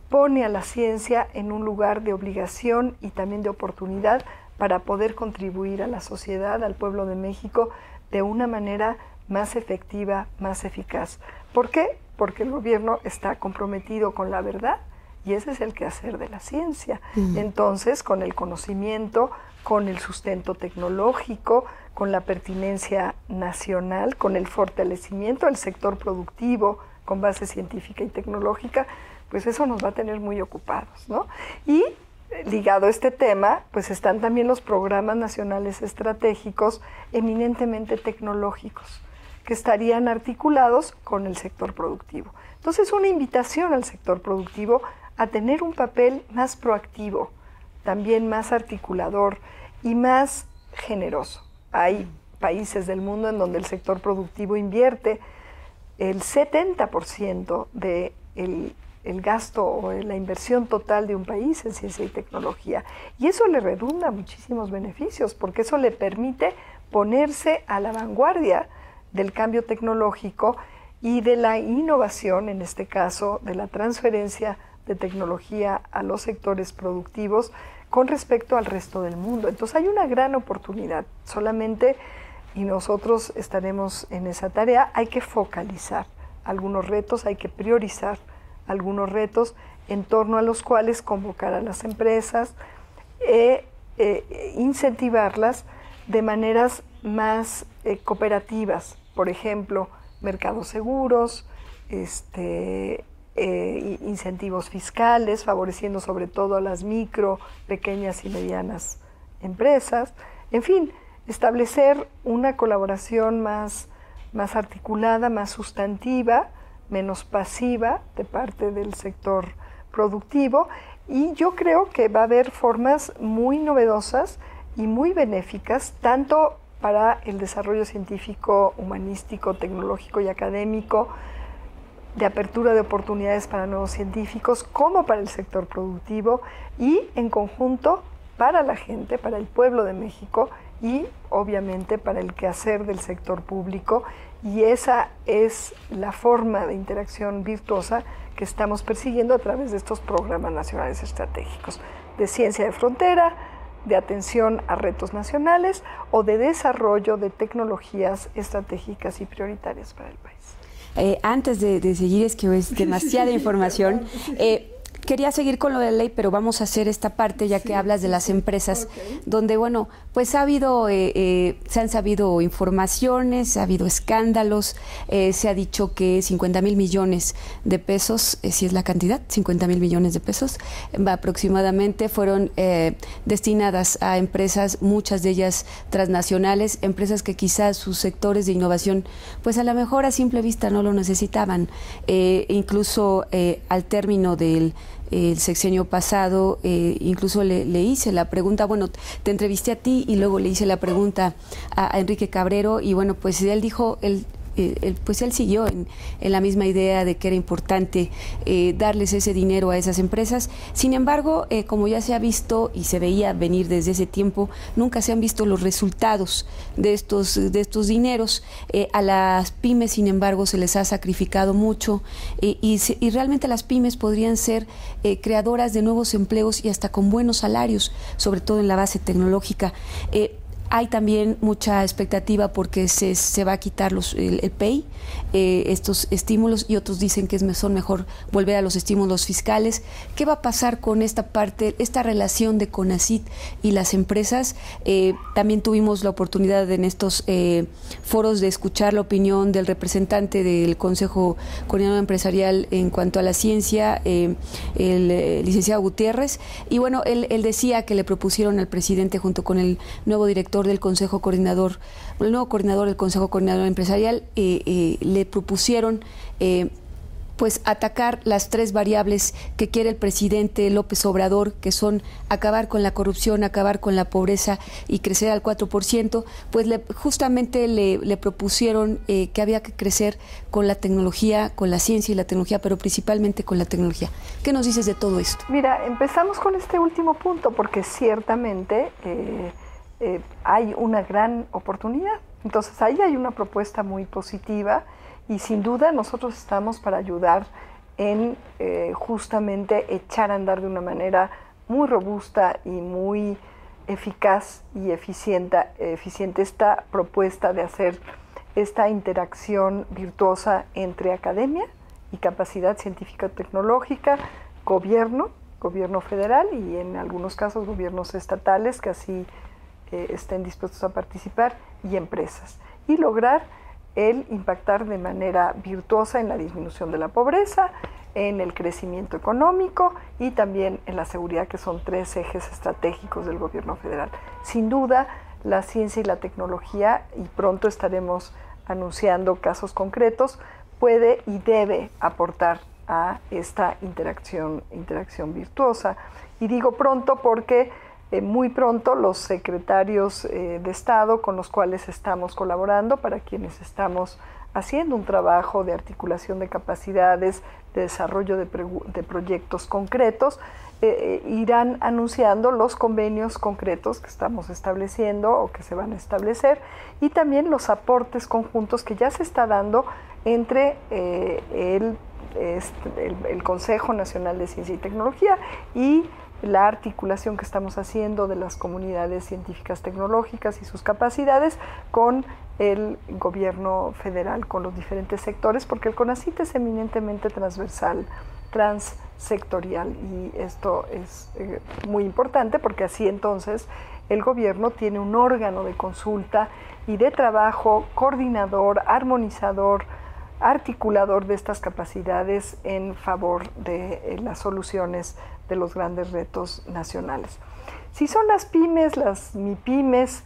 pone a la ciencia en un lugar de obligación y también de oportunidad para poder contribuir a la sociedad, al pueblo de México, de una manera más efectiva, más eficaz. ¿Por qué? Porque el gobierno está comprometido con la verdad y ese es el quehacer de la ciencia. Entonces, con el conocimiento, con el sustento tecnológico, con la pertinencia nacional, con el fortalecimiento del sector productivo con base científica y tecnológica, pues eso nos va a tener muy ocupados, ¿no? Y ligado a este tema, pues están también los programas nacionales estratégicos eminentemente tecnológicos, que estarían articulados con el sector productivo. Entonces, una invitación al sector productivo a tener un papel más proactivo, también más articulador y más generoso. Hay países del mundo en donde el sector productivo invierte el 70% del gasto o la inversión total de un país en ciencia y tecnología. Y eso le redunda muchísimos beneficios, porque eso le permite ponerse a la vanguardia del cambio tecnológico y de la innovación, en este caso, de la transferencia de tecnología a los sectores productivos con respecto al resto del mundo. Entonces hay una gran oportunidad, solamente, y nosotros estaremos en esa tarea, hay que focalizar algunos retos, hay que priorizar algunos retos en torno a los cuales convocar a las empresas e incentivarlas de maneras más cooperativas, por ejemplo, mercados seguros, incentivos fiscales, favoreciendo sobre todo a las micro, pequeñas y medianas empresas, en fin, establecer una colaboración más articulada, más sustantiva, menos pasiva de parte del sector productivo, y yo creo que va a haber formas muy novedosas y muy benéficas, tanto para el desarrollo científico, humanístico, tecnológico y académico, de apertura de oportunidades para nuevos científicos, como para el sector productivo y en conjunto para la gente, para el pueblo de México y obviamente para el quehacer del sector público. Y esa es la forma de interacción virtuosa que estamos persiguiendo a través de estos programas nacionales estratégicos, de ciencia de frontera, de atención a retos nacionales o de desarrollo de tecnologías estratégicas y prioritarias para el país. Antes de seguir, es que es demasiada información. Quería seguir con lo de la ley, pero vamos a hacer esta parte ya que hablas de las empresas, donde, bueno, pues ha habido, se han sabido informaciones, ha habido escándalos, se ha dicho que 50,000 millones de pesos, si es la cantidad, 50,000 millones de pesos, aproximadamente fueron destinadas a empresas, muchas de ellas transnacionales, empresas que quizás sus sectores de innovación, pues a lo mejor a simple vista no lo necesitaban, incluso al término del el sexenio pasado, incluso le hice la pregunta, bueno, te entrevisté a ti y luego le hice la pregunta a Enrique Cabrero y bueno, pues él dijo, pues él siguió en la misma idea de que era importante darles ese dinero a esas empresas. Sin embargo, como ya se ha visto y se veía venir desde ese tiempo, nunca se han visto los resultados de estos dineros. A las pymes, sin embargo, se les ha sacrificado mucho y realmente las pymes podrían ser creadoras de nuevos empleos y hasta con buenos salarios, sobre todo en la base tecnológica. Hay también mucha expectativa porque se va a quitar el PEI, estos estímulos, y otros dicen que son mejor volver a los estímulos fiscales. ¿Qué va a pasar con esta parte, esta relación de CONACYT y las empresas? También tuvimos la oportunidad en estos foros de escuchar la opinión del representante del Consejo Coordinador Empresarial en cuanto a la ciencia, el licenciado Gutiérrez, y bueno, él decía que le propusieron al presidente junto con el nuevo director del Consejo Coordinador, el nuevo coordinador del Consejo Coordinador Empresarial, le propusieron pues atacar las 3 variables que quiere el presidente López Obrador, que son acabar con la corrupción, acabar con la pobreza y crecer al 4%, pues justamente le propusieron que había que crecer con la tecnología, con la ciencia y la tecnología, pero principalmente con la tecnología. ¿Qué nos dices de todo esto? Mira, empezamos con este último punto porque ciertamente hay una gran oportunidad. Entonces ahí hay una propuesta muy positiva y sin duda nosotros estamos para ayudar en justamente echar a andar de una manera muy robusta y muy eficaz y eficiente esta propuesta de hacer esta interacción virtuosa entre academia y capacidad científica tecnológica, gobierno federal y en algunos casos gobiernos estatales que así estén dispuestos a participar y empresas, y lograr el impactar de manera virtuosa en la disminución de la pobreza, en el crecimiento económico y también en la seguridad, que son 3 ejes estratégicos del gobierno federal. Sin duda, la ciencia y la tecnología, y pronto estaremos anunciando casos concretos, puede y debe aportar a esta interacción virtuosa. Y digo pronto porque muy pronto los secretarios de Estado con los cuales estamos colaborando, para quienes estamos haciendo un trabajo de articulación de capacidades, de desarrollo de proyectos concretos, irán anunciando los convenios concretos que estamos estableciendo o que se van a establecer, y también los aportes conjuntos que ya se está dando entre el Consejo Nacional de Ciencia y Tecnología y la articulación que estamos haciendo de las comunidades científicas tecnológicas y sus capacidades con el gobierno federal, con los diferentes sectores, porque el CONACYT es eminentemente transversal, transsectorial, y esto es muy importante porque así entonces el gobierno tiene un órgano de consulta y de trabajo coordinador, armonizador, articulador de estas capacidades en favor de las soluciones de los grandes retos nacionales. Si son las pymes, las MIPYMES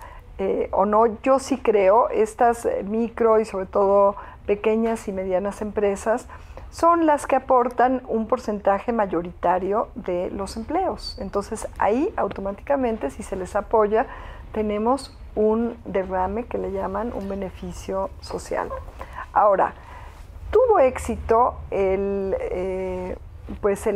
o no, yo sí creo, estas micro y sobre todo pequeñas y medianas empresas son las que aportan un porcentaje mayoritario de los empleos. Entonces ahí automáticamente, si se les apoya, tenemos un derrame que le llaman un beneficio social. Ahora, tuvo éxito el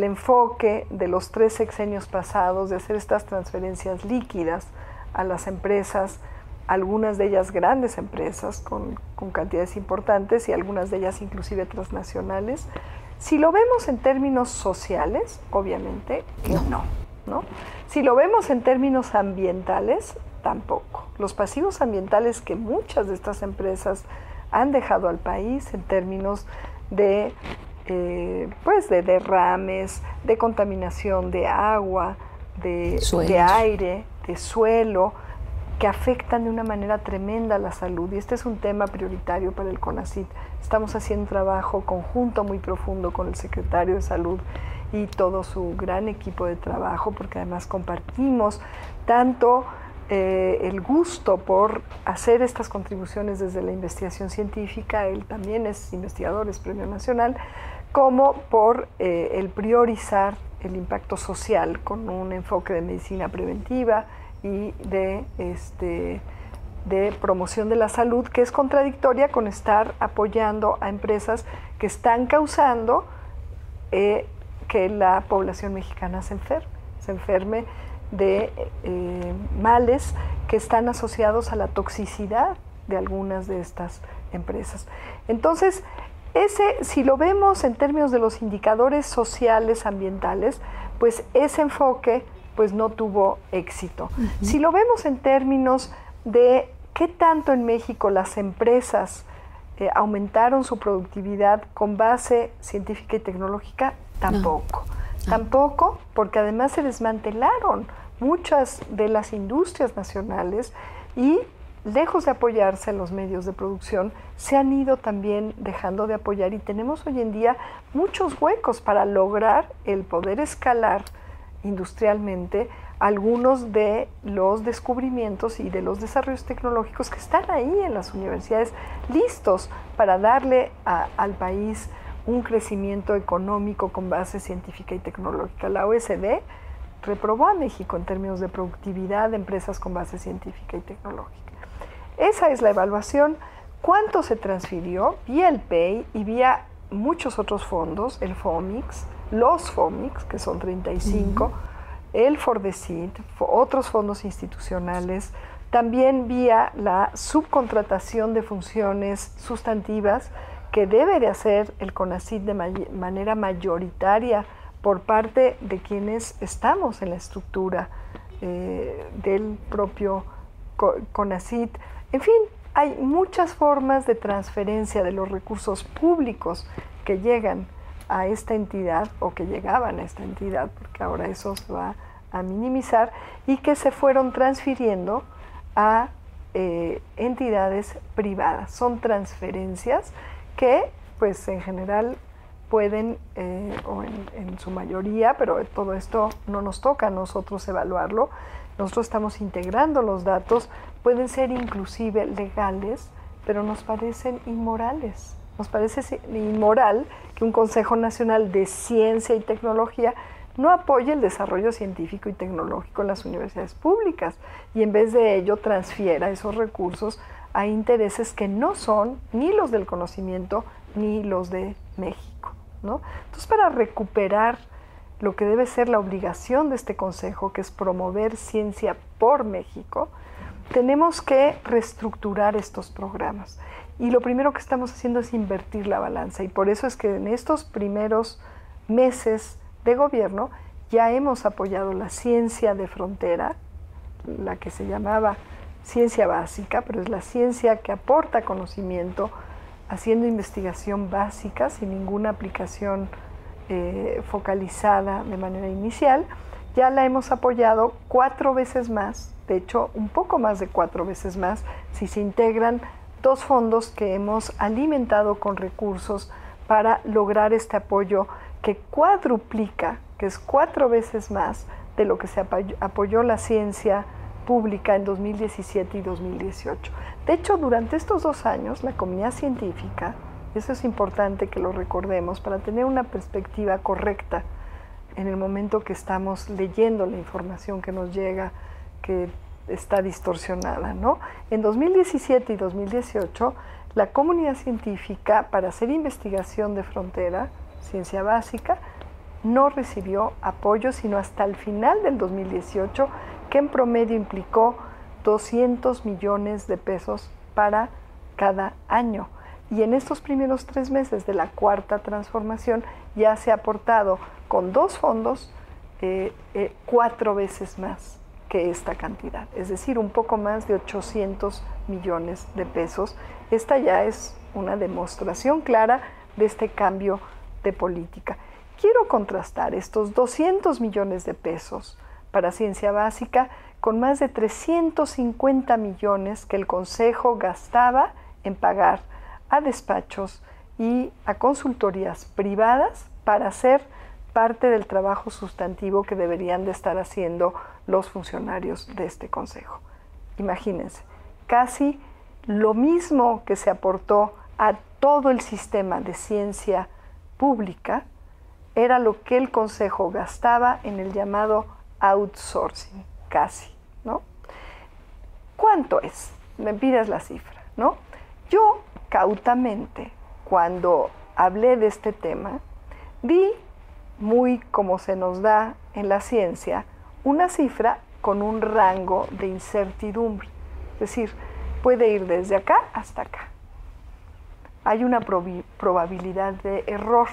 enfoque de los 3 sexenios pasados de hacer estas transferencias líquidas a las empresas, algunas de ellas grandes empresas con cantidades importantes y algunas de ellas inclusive transnacionales. Si lo vemos en términos sociales, obviamente que no. Si lo vemos en términos ambientales, tampoco. Los pasivos ambientales que muchas de estas empresas han dejado al país en términos de derrames, de contaminación de agua, de aire, de suelo, que afectan de una manera tremenda la salud. Y este es un tema prioritario para el CONACYT. Estamos haciendo un trabajo conjunto muy profundo con el secretario de Salud y todo su gran equipo de trabajo, porque además compartimos tanto el gusto por hacer estas contribuciones desde la investigación científica, él también es investigador, es Premio Nacional, como por el priorizar el impacto social con un enfoque de medicina preventiva y de promoción de la salud, que es contradictoria con estar apoyando a empresas que están causando que la población mexicana se enferme de males que están asociados a la toxicidad de algunas de estas empresas. Entonces, si lo vemos en términos de los indicadores sociales, ambientales, pues ese enfoque pues no tuvo éxito. Si lo vemos en términos de qué tanto en México las empresas aumentaron su productividad con base científica y tecnológica, tampoco. Tampoco, porque además se desmantelaron muchas de las industrias nacionales y lejos de apoyarse en los medios de producción, se han ido también dejando de apoyar, y tenemos hoy en día muchos huecos para lograr el poder escalar industrialmente algunos de los descubrimientos y de los desarrollos tecnológicos que están ahí en las universidades, listos para darle al país un crecimiento económico con base científica y tecnológica. La OECD reprobó a México en términos de productividad de empresas con base científica y tecnológica. Esa es la evaluación. ¿Cuánto se transfirió? Vía el PEI y vía muchos otros fondos, el FOMIX, los FOMIX, que son 35, el FORDECID, otros fondos institucionales, también vía la subcontratación de funciones sustantivas que debe de hacer el CONACYT de manera mayoritaria por parte de quienes estamos en la estructura del propio CONACYT. En fin, hay muchas formas de transferencia de los recursos públicos que llegan a esta entidad o que llegaban a esta entidad, porque ahora eso se va a minimizar, y que se fueron transfiriendo a entidades privadas. Son transferencias que, pues en general, pueden, o en su mayoría, pero todo esto no nos toca a nosotros evaluarlo, nosotros estamos integrando los datos, pueden ser inclusive legales, pero nos parecen inmorales. Nos parece inmoral que un Consejo Nacional de Ciencia y Tecnología no apoye el desarrollo científico y tecnológico en las universidades públicas y en vez de ello transfiera esos recursos a intereses que no son ni los del conocimiento ni los de México, ¿no? Entonces, para recuperar lo que debe ser la obligación de este Consejo, que es promover ciencia por México, tenemos que reestructurar estos programas. Y lo primero que estamos haciendo es invertir la balanza. Y por eso es que en estos primeros meses de gobierno ya hemos apoyado la ciencia de frontera, la que se llamaba ciencia básica, pero es la ciencia que aporta conocimiento, haciendo investigación básica sin ninguna aplicación focalizada de manera inicial. Ya la hemos apoyado 4 veces más, de hecho un poco más de 4 veces más, si se integran 2 fondos que hemos alimentado con recursos para lograr este apoyo que cuadruplica, que es 4 veces más de lo que se apoyó la ciencia pública en 2017 y 2018. De hecho, durante estos 2 años, la comunidad científica, eso es importante que lo recordemos para tener una perspectiva correcta en el momento que estamos leyendo la información que nos llega, que está distorsionada, ¿no? En 2017 y 2018, la comunidad científica, para hacer investigación de frontera, ciencia básica, no recibió apoyo sino hasta el final del 2018, que en promedio implicó 200 millones de pesos para cada año. Y en estos primeros 3 meses de la 4ª transformación ya se ha aportado con 2 fondos 4 veces más que esta cantidad, es decir, un poco más de 800 millones de pesos. Esta ya es una demostración clara de este cambio de política. Quiero contrastar estos 200 millones de pesos para ciencia básica con más de 350 millones que el Consejo gastaba en pagar a despachos y a consultorías privadas para hacer parte del trabajo sustantivo que deberían de estar haciendo los funcionarios de este Consejo. Imagínense, casi lo mismo que se aportó a todo el sistema de ciencia pública era lo que el Consejo gastaba en el llamado outsourcing, casi, ¿no? ¿Cuánto es? Me pides la cifra, ¿no? Yo, cautamente, cuando hablé de este tema, di, muy como se nos da en la ciencia, una cifra con un rango de incertidumbre. Es decir, puede ir desde acá hasta acá. Hay una probabilidad de error.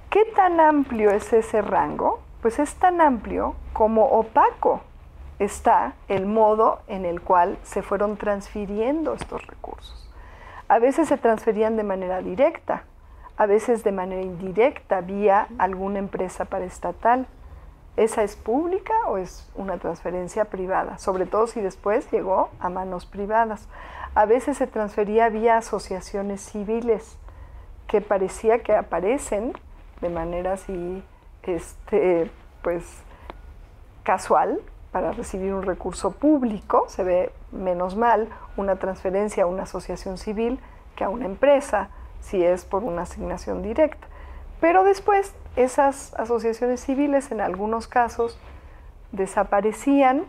¿Qué tan amplio es ese rango? Pues es tan amplio como opaco está el modo en el cual se fueron transfiriendo estos recursos. A veces se transferían de manera directa, a veces de manera indirecta vía alguna empresa paraestatal. ¿Esa es pública o es una transferencia privada? Sobre todo si después llegó a manos privadas. A veces se transfería vía asociaciones civiles que parecía que aparecen de manera así, pues, casual para recibir un recurso público. Se ve menos mal una transferencia a una asociación civil que a una empresa, si es por una asignación directa. Pero después esas asociaciones civiles en algunos casos desaparecían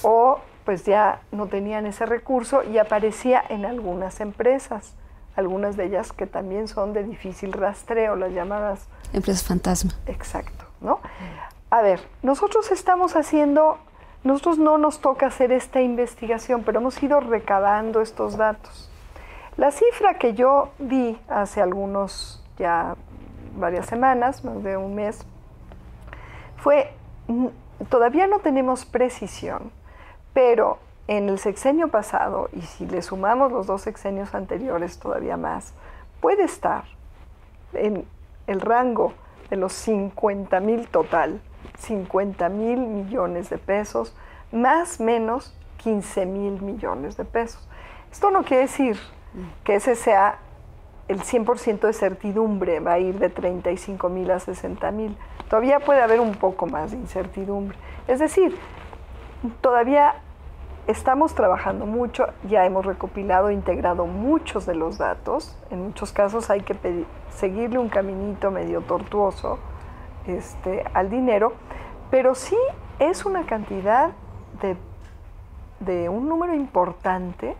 o pues ya no tenían ese recurso y aparecía en algunas empresas, algunas de ellas que también son de difícil rastreo, las llamadas empresas fantasma. Exacto, ¿no? A ver, nosotros no nos toca hacer esta investigación, pero hemos ido recabando estos datos. La cifra que yo di hace varias semanas, más de un mes, fue, todavía no tenemos precisión, pero en el sexenio pasado, y si le sumamos los 2 sexenios anteriores todavía más, puede estar en el rango de los 50,000 total, 50,000 millones de pesos, más o menos 15,000 millones de pesos. Esto no quiere decir que ese sea el 100% de certidumbre, va a ir de 35,000 a 60,000. Todavía puede haber un poco más de incertidumbre. Es decir, todavía estamos trabajando mucho, ya hemos recopilado e integrado muchos de los datos. En muchos casos hay que seguirle un caminito medio tortuoso al dinero, pero sí es una cantidad de un número importante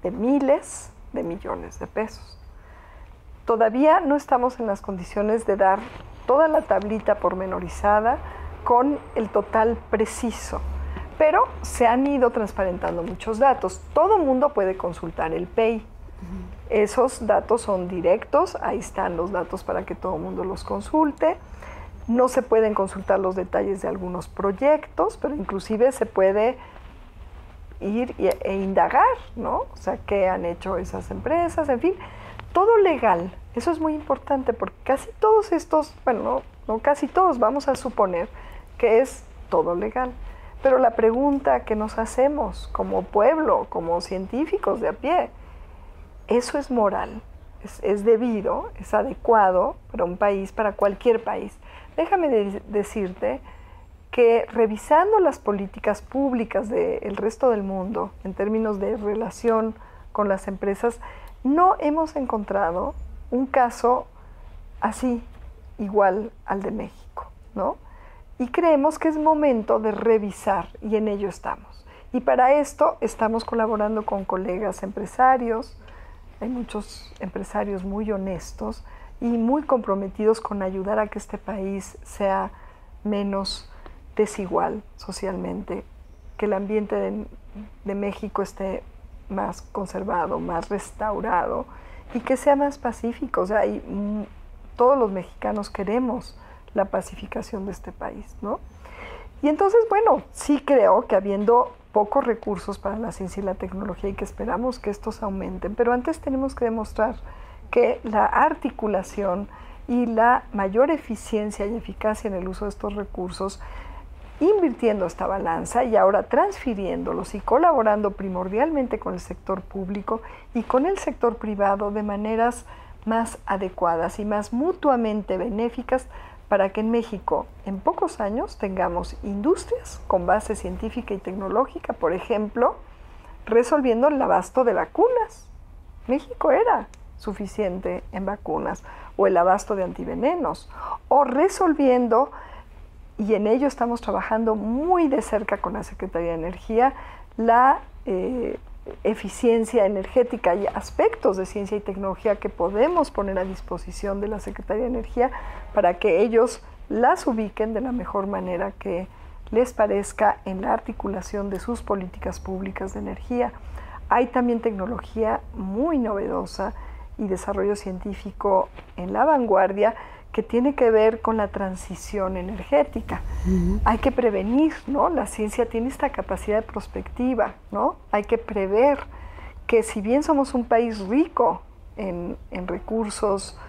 de miles de millones de pesos. Todavía no estamos en las condiciones de dar toda la tablita pormenorizada con el total preciso, pero se han ido transparentando muchos datos. Todo mundo puede consultar el PEI. Esos datos son directos, ahí están los datos para que todo el mundo los consulte. No se pueden consultar los detalles de algunos proyectos, pero inclusive se puede ir e indagar, ¿no? O sea, qué han hecho esas empresas, en fin, todo legal. Eso es muy importante porque casi todos estos, bueno, no casi todos, vamos a suponer que es todo legal. Pero la pregunta que nos hacemos como pueblo, como científicos de a pie, ¿eso es moral? ¿Es debido? ¿Es adecuado para un país, para cualquier país? Déjame decirte que revisando las políticas públicas del resto del mundo en términos de relación con las empresas, no hemos encontrado un caso así, igual al de México, ¿no? Y creemos que es momento de revisar, y en ello estamos. Y para esto estamos colaborando con colegas empresarios. Hay muchos empresarios muy honestos y muy comprometidos con ayudar a que este país sea menos desigual socialmente, que el ambiente de México esté más conservado, más restaurado y que sea más pacífico. O sea, todos los mexicanos queremos la pacificación de este país, ¿no? Y entonces, bueno, sí creo que habiendo pocos recursos para la ciencia y la tecnología y que esperamos que estos aumenten, pero antes tenemos que demostrar que la articulación y la mayor eficiencia y eficacia en el uso de estos recursos, invirtiendo esta balanza y ahora transfiriéndolos y colaborando primordialmente con el sector público y con el sector privado de maneras más adecuadas y más mutuamente benéficas para que en México en pocos años tengamos industrias con base científica y tecnológica, por ejemplo, resolviendo el abasto de vacunas. México era suficiente en vacunas, o el abasto de antivenenos, o resolviendo, y en ello estamos trabajando muy de cerca con la Secretaría de Energía, la eficiencia energética y aspectos de ciencia y tecnología que podemos poner a disposición de la Secretaría de Energía para que ellos las ubiquen de la mejor manera que les parezca en la articulación de sus políticas públicas de energía. Hay también tecnología muy novedosa y desarrollo científico en la vanguardia que tiene que ver con la transición energética. Hay que prevenir, ¿no? La ciencia tiene esta capacidad de prospectiva, ¿no? Hay que prever que si bien somos un país rico en recursos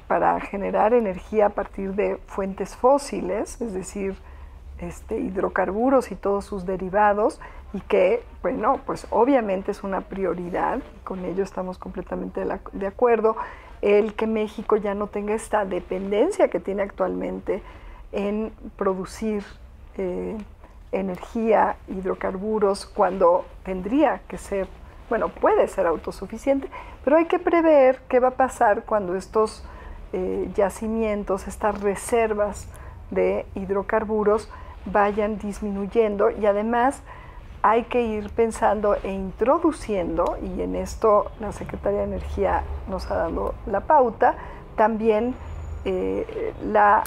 para generar energía a partir de fuentes fósiles, es decir, hidrocarburos y todos sus derivados, y que, bueno, pues obviamente es una prioridad, y con ello estamos completamente de acuerdo, el que México ya no tenga esta dependencia que tiene actualmente en producir energía, hidrocarburos, cuando tendría que ser, bueno, puede ser autosuficiente, pero hay que prever qué va a pasar cuando estos yacimientos, estas reservas de hidrocarburos vayan disminuyendo, y además hay que ir pensando e introduciendo, y en esto la Secretaría de Energía nos ha dado la pauta, también la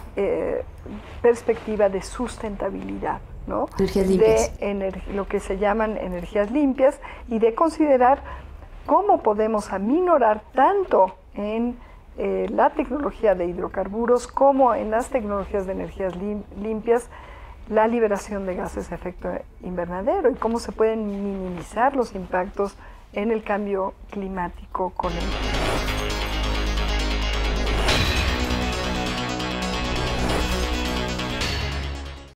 perspectiva de sustentabilidad, ¿no? Energías limpias. De lo que se llaman energías limpias, y de considerar cómo podemos aminorar tanto en la tecnología de hidrocarburos como en las tecnologías de energías limpias la liberación de gases de efecto invernadero, y cómo se pueden minimizar los impactos en el cambio climático con el